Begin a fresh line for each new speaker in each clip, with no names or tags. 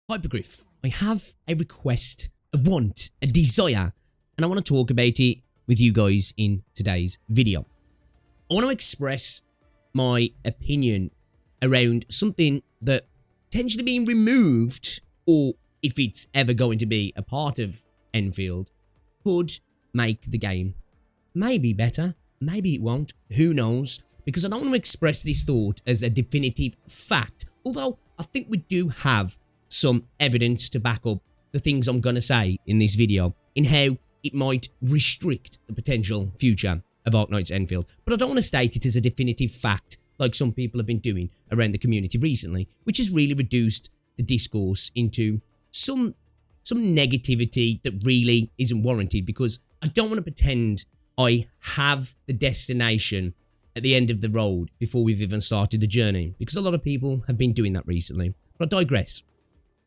Hypergriff, I have a request, a want, a desire, and I want to talk about it with you guys in today's video. I want to express my opinion around something that potentially being removed, or if it's ever going to be a part of Enfield, could make the game maybe better, maybe it won't, who knows, because I don't want to express this thought as a definitive fact, although I think we do have some evidence to back up the things I'm going to say in this video, in how it might restrict the potential future of Arknights Enfield. But I don't want to state it as a definitive fact like some people have been doing around the community recently, which has really reduced the discourse into some negativity that really isn't warranted, because I don't want to pretend I have the destination at the end of the road before we've even started the journey, because a lot of people have been doing that recently. But I digress.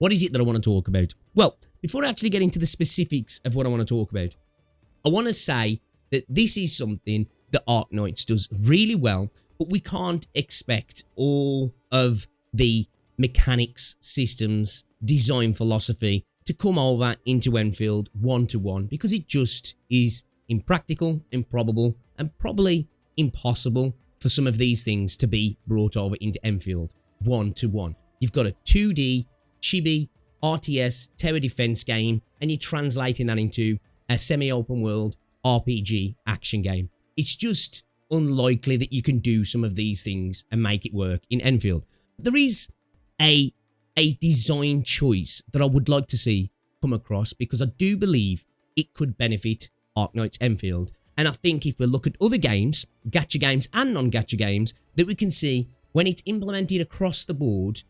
What is it that I want to talk about? Well, before I actually get into the specifics of what I want to talk about, I want to say that this is something that Arknights does really well, but we can't expect all of the mechanics, systems, design philosophy to come over into Enfield one-to-one, because it just is impractical, improbable, and probably impossible for some of these things to be brought over into Enfield one-to-one. You've got a 2D chibi RTS tower defense game, and you're translating that into a semi-open world RPG action game. It's just unlikely that you can do some of these things and make it work in Enfield. There is a design choice that I would like to see come across, because I do believe it could benefit Arknights Enfield. And I think if we look at other games, gacha games and non-gacha games, that we can see when it's implemented across the board,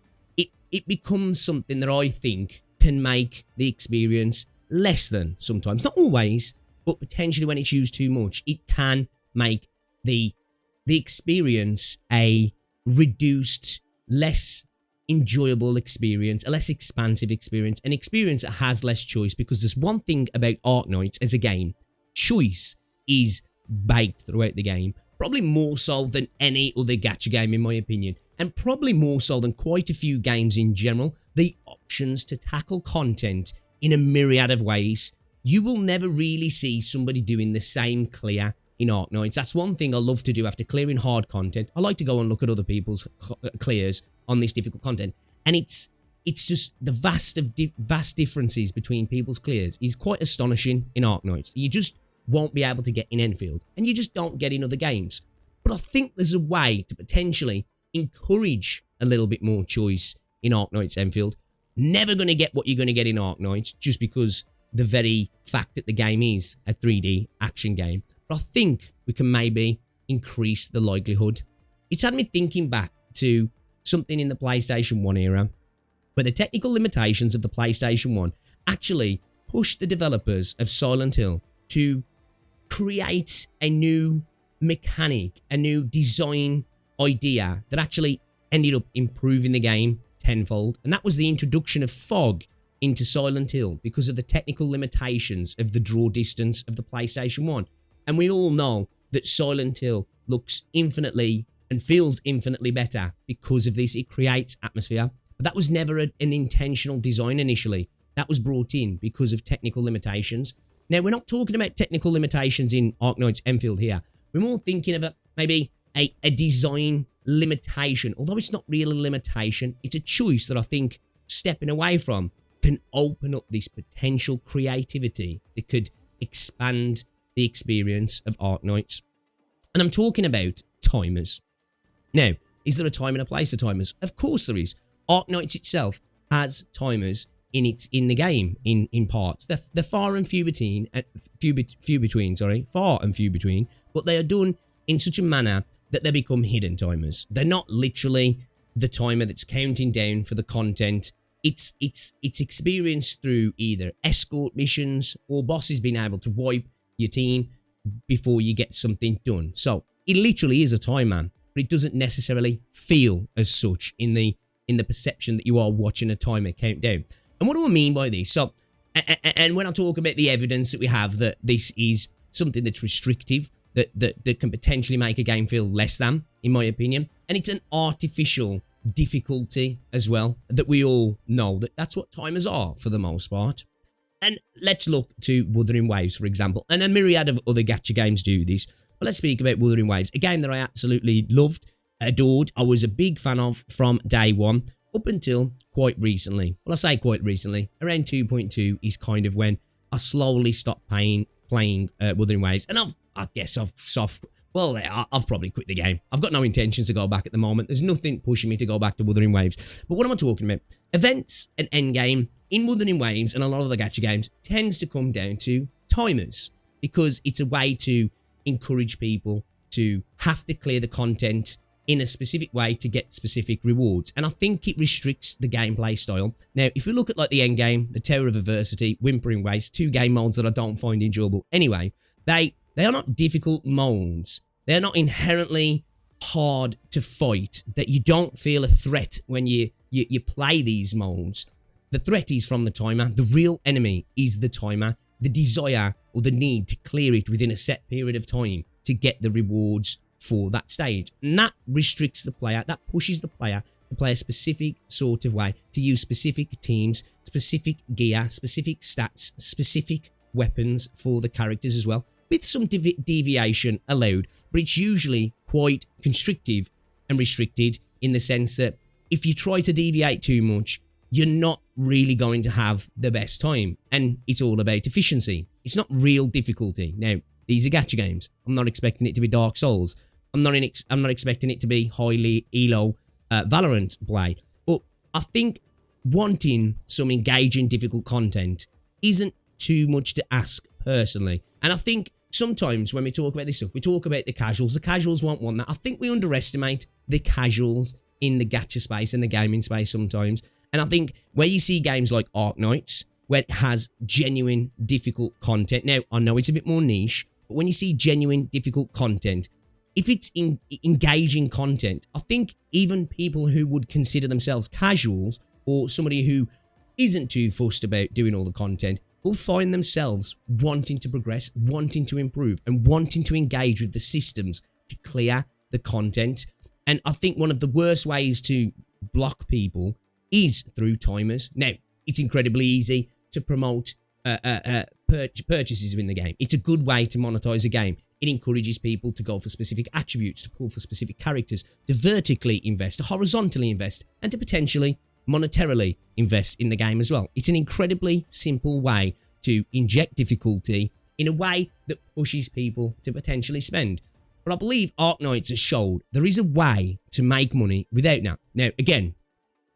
it becomes something that I think can make the experience less than sometimes. Not always, but potentially when it's used too much, it can make the experience a reduced, less enjoyable experience, a less expansive experience, an experience that has less choice. Because there's one thing about Arknights as a game: choice is baked throughout the game, probably more so than any other gacha game in my opinion, and probably more so than quite a few games in general. The options to tackle content in a myriad of ways. You will never really see somebody doing the same clear in Arknights. That's one thing I love to do after clearing hard content. I like to go and look at other people's clears on this difficult content, and it's just the vast differences between people's clears is quite astonishing in Arknights. You just won't be able to get in Enfield, and you just don't get in other games. But I think there's a way to potentially encourage a little bit more choice in Arknights Enfield. Never going to get what you're going to get in Arknights, just because the very fact that the game is a 3D action game. But I think we can maybe increase the likelihood. It's had me thinking back to something in the PlayStation 1 era, where the technical limitations of the PlayStation 1 actually pushed the developers of Silent Hill to create a new mechanic, a new design idea that actually ended up improving the game tenfold. And that was the introduction of fog into Silent Hill, because of the technical limitations of the draw distance of the PlayStation 1. And we all know that Silent Hill looks infinitely and feels infinitely better because of this. It creates atmosphere. But that was never an intentional design initially. That was brought in because of technical limitations. Now, we're not talking about technical limitations in Arknights Enfield here. We're more thinking of maybe a design limitation. Although it's not really a limitation, it's a choice that I think stepping away from can open up this potential creativity that could expand the experience of Arknights. And I'm talking about timers. Now, is there a time and a place for timers? Of course there is. Arknights itself has timers in the game in parts. They're far and few between, but they are done in such a manner that they become hidden timers. They're not literally the timer that's counting down for the content. It's experienced through either escort missions or bosses being able to wipe your team before you get something done. So it literally is a timer, but it doesn't necessarily feel as such in the perception that you are watching a timer count down. And what do I mean by this? So, and when I talk about the evidence that we have that this is something that's restrictive, that can potentially make a game feel less than, in my opinion, and it's an artificial difficulty as well, that we all know that that's what timers are for the most part. And let's look to Wuthering Waves, for example, and a myriad of other gacha games do this. But let's speak about Wuthering Waves, a game that I absolutely loved, adored. I was a big fan of from day one up until quite recently. Well, I say quite recently, around 2.2 is kind of when I slowly stopped playing Wuthering Waves, and I've probably quit the game. I've got no intentions to go back at the moment. There's nothing pushing me to go back to Wuthering Waves. But what am I talking about? Events and endgame in Wuthering Waves and a lot of the gacha games tends to come down to timers, because it's a way to encourage people to have to clear the content in a specific way to get specific rewards. And I think it restricts the gameplay style. Now, if you look at like the endgame, the Tower of Adversity, Whimpering Waste, 2 game modes that I don't find enjoyable anyway, they are not difficult modes. They're not inherently hard to fight, that you don't feel a threat when you play these modes. The threat is from the timer. The real enemy is the timer, the desire or the need to clear it within a set period of time to get the rewards for that stage. And that restricts the player, that pushes the player to play a specific sort of way, to use specific teams, specific gear, specific stats, specific weapons for the characters as well, with some deviation allowed. But it's usually quite constrictive and restricted in the sense that if you try to deviate too much, you're not really going to have the best time. And it's all about efficiency. It's not real difficulty. Now, these are gacha games. I'm not expecting it to be Dark Souls. I'm not expecting it to be highly elo Valorant play. But I think wanting some engaging, difficult content isn't too much to ask, personally. And I think sometimes when we talk about this stuff, we talk about the casuals. The casuals won't want that. I think we underestimate the casuals in the gacha space and the gaming space sometimes. And I think where you see games like Arknights, where it has genuine, difficult content. Now, I know it's a bit more niche, but when you see genuine, difficult content, if it's engaging content, I think even people who would consider themselves casuals or somebody who isn't too fussed about doing all the content will find themselves wanting to progress, wanting to improve, and wanting to engage with the systems to clear the content. And I think one of the worst ways to block people is through timers. Now, it's incredibly easy to promote purchases within the game. It's a good way to monetize a game. It encourages people to go for specific attributes, to pull for specific characters, to vertically invest, to horizontally invest, and to potentially monetarily invest in the game as well. It's an incredibly simple way to inject difficulty in a way that pushes people to potentially spend. But I believe Arknights has showed there is a way to make money without that. Now, again,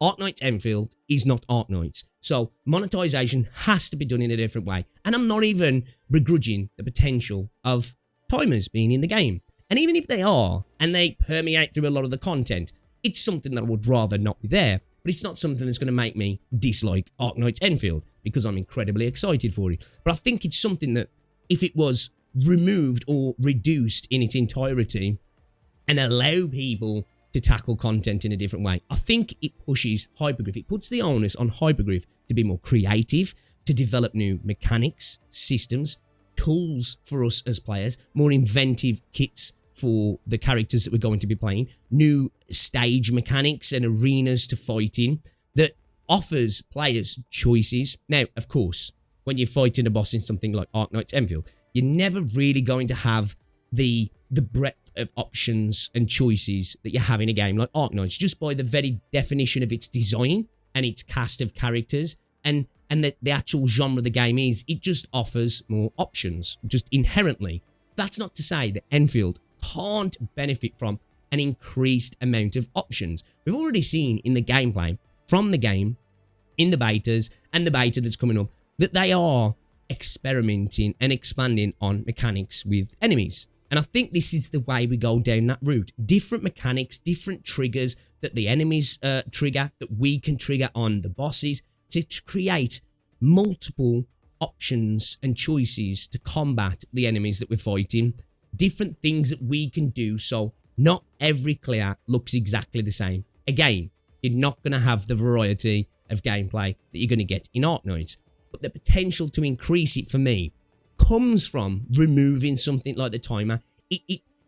Arknights Enfield is not Arknights. So monetization has to be done in a different way. And I'm not even begrudging the potential of timers being in the game. And even if they are, and they permeate through a lot of the content, it's something that I would rather not be there. But it's not something that's going to make me dislike Arknights Enfield, because I'm incredibly excited for it. But I think it's something that, if it was removed or reduced in its entirety and allow people to tackle content in a different way, I think it pushes Hypergriff. It puts the onus on Hypergriff to be more creative, to develop new mechanics, systems, tools for us as players, more inventive kits for the characters that we're going to be playing, new stage mechanics and arenas to fight in that offers players choices. Now, of course, when you're fighting a boss in something like Arknights Enfield, you're never really going to have the breadth of options and choices that you have in a game like Arknights, just by the very definition of its design and its cast of characters and the actual genre of the game is, it just offers more options, just inherently. That's not to say that Enfield can't benefit from an increased amount of options. We've already seen in the gameplay from the game, in the betas and the beta that's coming up, that they are experimenting and expanding on mechanics with enemies. And I think this is the way we go down that route. Different mechanics, different triggers that the enemies trigger, that we can trigger on the bosses, to create multiple options and choices to combat the enemies that we're fighting. Different things that we can do, so not every clear looks exactly the same. Again, you're not going to have the variety of gameplay that you're going to get in Arknights. But the potential to increase it for me comes from removing something like the timer.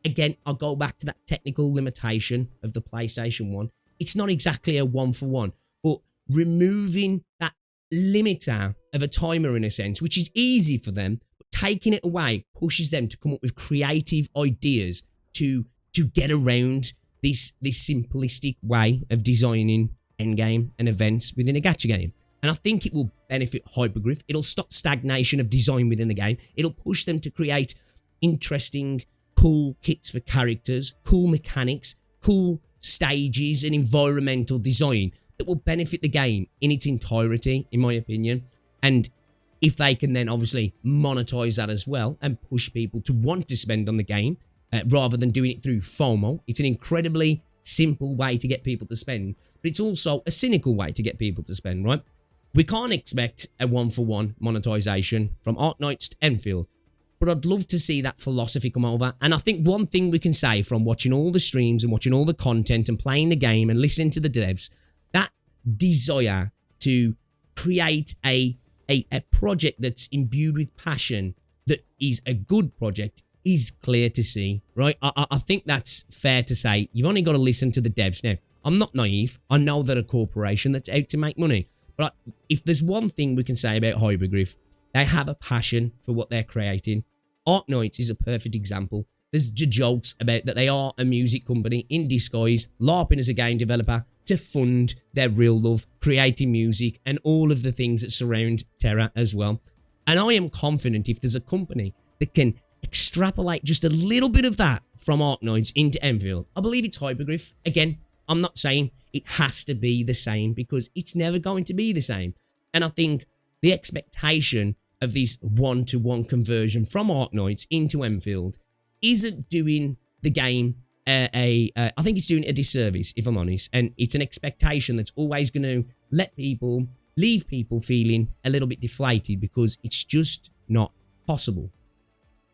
Again, I'll go back to that technical limitation of the PlayStation 1. it's not exactly a 1-for-1, but removing that limiter of a timer in a sense, which is easy for them, but taking it away pushes them to come up with creative ideas to get around this simplistic way of designing endgame and events within a gacha game. And I think it will benefit Hypergriff. It'll stop stagnation of design within the game. It'll push them to create interesting, cool kits for characters, cool mechanics, cool stages and environmental design that will benefit the game in its entirety, in my opinion. And if they can then obviously monetize that as well and push people to want to spend on the game rather than doing it through FOMO, it's an incredibly simple way to get people to spend, but it's also a cynical way to get people to spend, right? We can't expect a 1-for-1 monetization from Arknights Enfield, but I'd love to see that philosophy come over. And I think one thing we can say from watching all the streams and watching all the content and playing the game and listening to the devs, that desire to create a project that's imbued with passion, that is a good project, is clear to see, right? I think that's fair to say. You've only got to listen to the devs. Now, I'm not naive. I know they're a corporation that's out to make money. But if there's one thing we can say about Hypergriff, they have a passion for what they're creating. Arknights is a perfect example. There's jokes about that they are a music company in disguise, LARPing as a game developer to fund their real love, creating music, and all of the things that surround Terra as well. And I am confident if there's a company that can extrapolate just a little bit of that from Arknights into Endfield, I believe it's Hypergriff. Again, I'm not saying it has to be the same because it's never going to be the same. And I think the expectation of this 1-to-1 conversion from Arknights into Endfield isn't doing the game I think it's doing a disservice, if I'm honest. And it's an expectation that's always going to leave people feeling a little bit deflated because it's just not possible.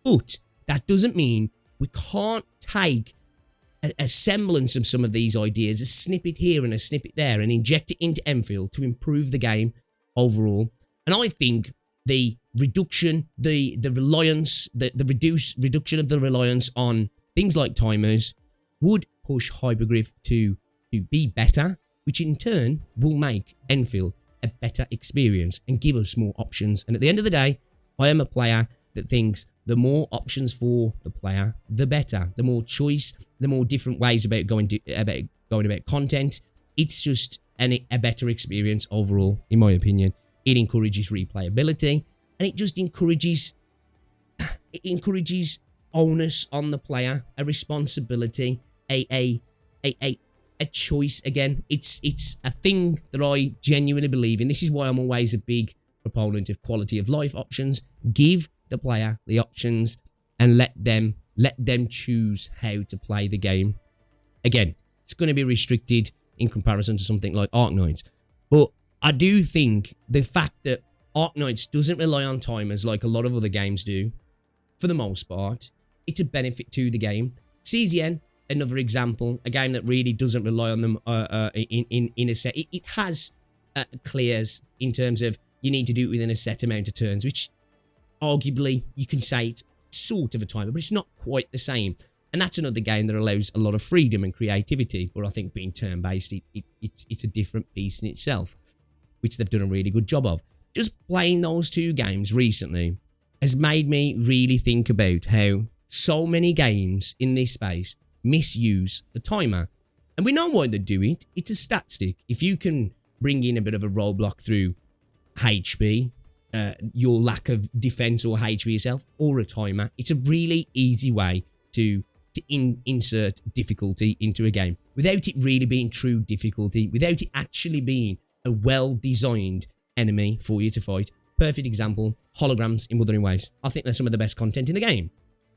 But that doesn't mean we can't take a semblance of some of these ideas, a snippet here and a snippet there, and inject it into Endfield to improve the game overall. And I think the reduction, the reliance, the reduction of the reliance on things like timers would push Hypergriff to be better, which in turn will make Endfield a better experience and give us more options. And at the end of the day, I am a player that thinks the more options for the player, the better. The more choice, the more different ways about going about content. It's just a better experience overall, in my opinion. It encourages replayability, and it just encourages onus on the player, a responsibility, a choice. Again, it's a thing that I genuinely believe in. This is why I'm always a big proponent of quality of life options. Give the player the options and let them choose how to play the game. Again, it's going to be restricted in comparison to something like Arknights, but I do think the fact that Arknights doesn't rely on timers like a lot of other games do, for the most part, it's a benefit to the game. CZN, another example, a game that really doesn't rely on them in a set. It has clears in terms of you need to do it within a set amount of turns, which arguably you can say it's sort of a timer, but it's not quite the same. And that's another game that allows a lot of freedom and creativity, but I think being turn-based, it's a different piece in itself, which they've done a really good job of. Just playing those two games recently has made me really think about how so many games in this space misuse the timer. And we know why they do it. It's a stat stick. If you can bring in a bit of a roadblock through HP, your lack of defense or HP yourself, or a timer, it's a really easy way to insert difficulty into a game without it really being true difficulty, without it actually being a well-designed enemy for you to fight. Perfect example, holograms in Wuthering Waves. I think they're some of the best content in the game.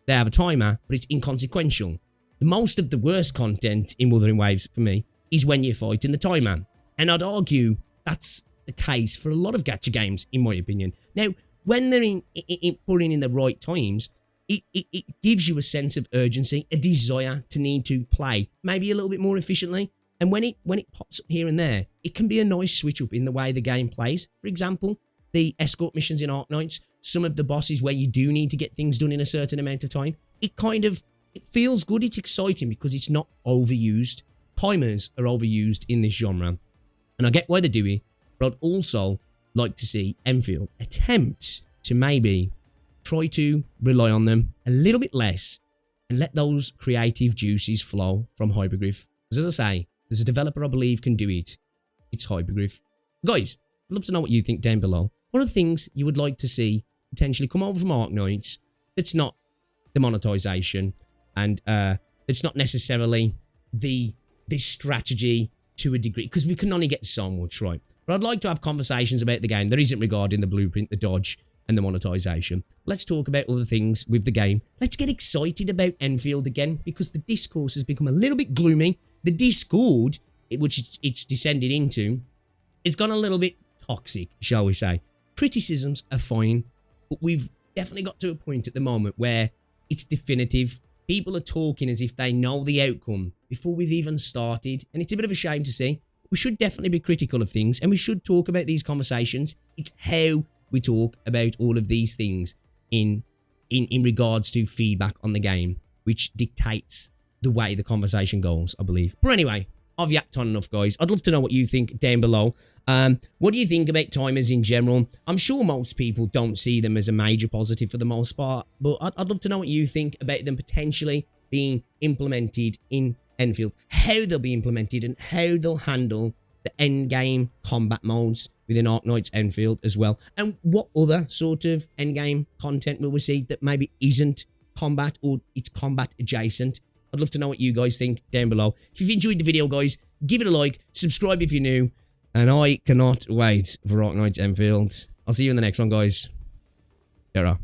They have a timer, but it's inconsequential. Most of the worst content in Wuthering Waves, for me, is when you're fighting the timer. And I'd argue that's the case for a lot of gacha games, in my opinion. Now, when they're putting in the right times, it gives you a sense of urgency, a desire to need to play maybe a little bit more efficiently. And when it pops up here and there, it can be a nice switch up in the way the game plays. For example, the escort missions in Arknights, some of the bosses where you do need to get things done in a certain amount of time, it feels good, it's exciting because it's not overused. timers are overused in this genre, and I get why they do it, but I'd also like to see Enfield attempt to maybe try to rely on them a little bit less and let those creative juices flow from Hypergriff. Because as I say, there's a developer I believe can do it. It's Hypergriff. Guys, I'd love to know what you think down below. What are the things you would like to see potentially come over from Arknights that's not the monetization and it's not necessarily the strategy to a degree, because we can only get so much, right? But I'd like to have conversations about the game that isn't regarding the blueprint, the dodge, and the monetization. Let's talk about other things with the game. Let's get excited about Endfield again, because the discourse has become a little bit gloomy. The Discord, which it's descended into, it's gone a little bit toxic, shall we say. Criticisms are fine, but we've definitely got to a point at the moment where it's definitive. People are talking as if they know the outcome before we've even started, and it's a bit of a shame to see. We should definitely be critical of things, and we should talk about these conversations. It's how we talk about all of these things in regards to feedback on the game, which dictates the way the conversation goes, I believe. But anyway, I've yapped on enough, guys. I'd love to know what you think down below. What do you think about timers in general? I'm sure most people don't see them as a major positive for the most part, but I'd love to know what you think about them potentially being implemented in Enfield, how they'll be implemented, and how they'll handle the end game combat modes within Arknights Enfield as well, and what other sort of end game content will we see that maybe isn't combat or it's combat adjacent. I'd love to know what you guys think down below. If you've enjoyed the video, guys, give it a like, subscribe if you're new, and I cannot wait for Arknights Enfield. I'll see you in the next one, guys. Ta-ra.